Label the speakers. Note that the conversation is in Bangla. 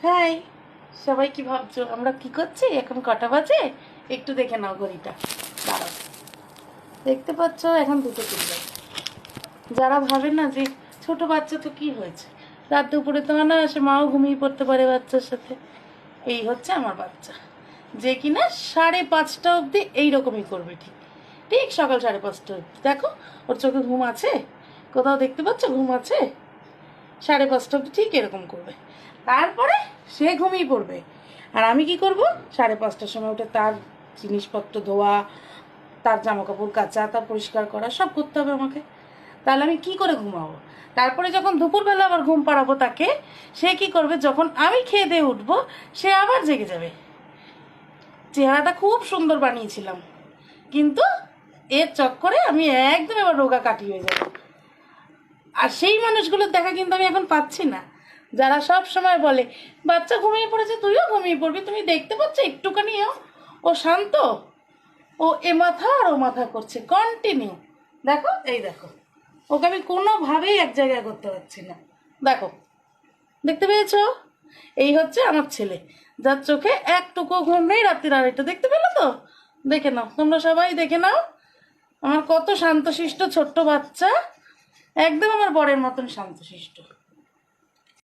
Speaker 1: হাই, সবাই কি ভাবছো আমরা কি করছি? এখন কটা বাজে একটু দেখে নাও ঘড়িটা। দাঁড়াও, দেখতে পাচ্ছ এখন 2:03। যারা ভাবে না যে ছোট বাচ্চা তো কি হয়েছে, রাত দুপুরে তো অনায়াসে মাও ঘুমিয়ে পড়তে পারে বাচ্চার সাথে। এই হচ্ছে আমার বাচ্চা, যে কিনা 5:30 অবধি এইরকমই করবে। ঠিক ঠিক সকাল 5:30 অবধি। দেখো ওর চোখে ঘুম আছে? কোথাও দেখতে পাচ্ছ ঘুম আছে? 5:30 অবধি ঠিক এরকম করবে, তারপরে সে ঘুমিয়ে পড়বে। আর আমি কি করব? 5:30টার সময় উঠে তার জিনিসপত্র ধোয়া, তার জামা কাপড় কাচা, তার পরিষ্কার করা সব করতে হবে আমাকে। তাহলে আমি কি করে ঘুমাবো? তারপরে যখন দুপুরবেলা আবার ঘুম পাড়াবো তাকে, সে কি করবে? যখন আমি খেয়ে দিয়ে উঠবো সে আবার জেগে যাবে। চেহারাটা খুব সুন্দর বানিয়েছিলাম, কিন্তু এর চক্করে আমি একদম এবার রোগা কাটি হয়ে যাবো। আর সেই মানুষগুলোর দেখা কিন্তু আমি এখন পাচ্ছি না, যারা সব সময় বলে বাচ্চা ঘুমিয়ে পড়েছে তুইও ঘুমিয়ে পড়বি, তুমি দেখতে পাচ্ছ একটুখানিও ও শান্ত, ও এ মাথা আর ও মাথা করছে কন্টিনিউ। দেখো, এই দেখো, ওকে আমি কোনোভাবেই এক জায়গায় করতে পারছি না। দেখো, দেখতে পেয়েছো? এই হচ্ছে আমার ছেলে, যার চোখে একটুকু ঘুম নেই। রাত্রির 2:30 দেখতে পেলো তো? দেখে নাও, তোমরা সবাই দেখে নাও আমার কত শান্তশিষ্ট ছোট্ট বাচ্চা, একদম আমার বরের মতন শান্তশিষ্ট।